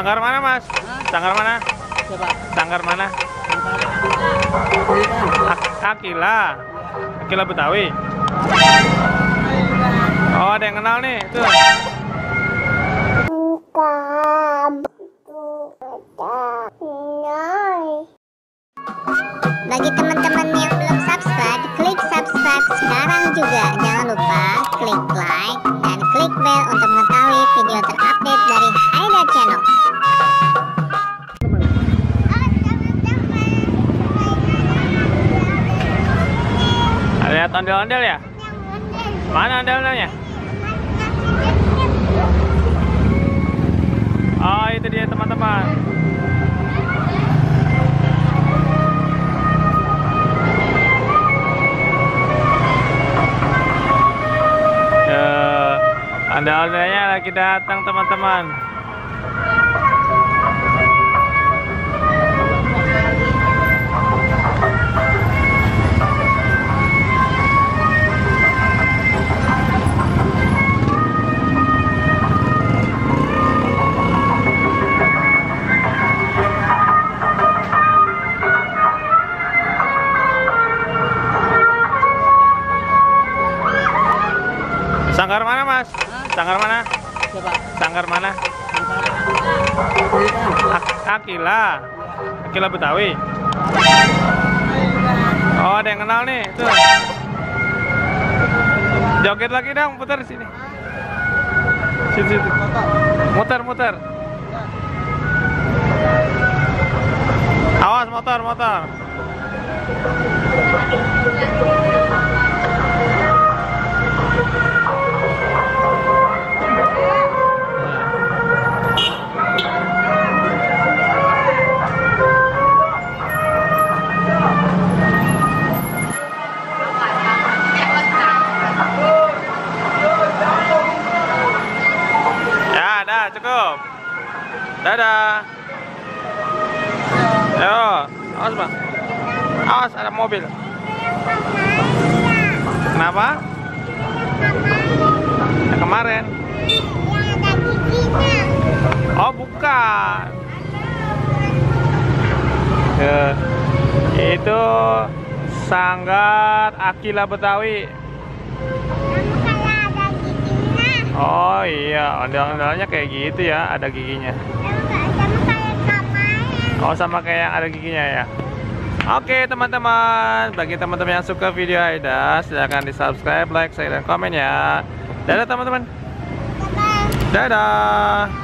Sanggar mana, Mas? Sanggar mana? Coba. Sanggar mana? Akila. Akila Betawi. Oh, ada yang kenal nih. Tuh. Bagi teman-teman yang belum subscribe, klik subscribe sekarang juga. Jangan lupa klik like dan klik bell untuk mengetahui video terupdate dari Haida Channel. Lihat ondel-ondel ya? Mana ondel-ondelnya? Oh, itu dia teman-teman. Ondel-ondelnya lagi datang teman-teman. Sanggar mana, Mas? Sanggar mana? Coba. Sanggar mana? Akila. Akila Betawi. Oh, ada yang kenal nih. Tuh. Joget lagi dong, putar sini. Sini. Muter. Awas motor. Dah, cukup. Dadah. Yo, awas bang. Awas, ada mobil. Kenapa? Yang kemarin. Oh, bukan. Itu Sanggar Akila Betawi. Oh iya, ondel-ondelnya kayak gitu ya, ada giginya. Oh, sama kayak yang ada giginya ya. Oke teman-teman, bagi teman-teman yang suka video Haida, silahkan di subscribe, like, share, dan komen ya. Dadah teman-teman. Dadah.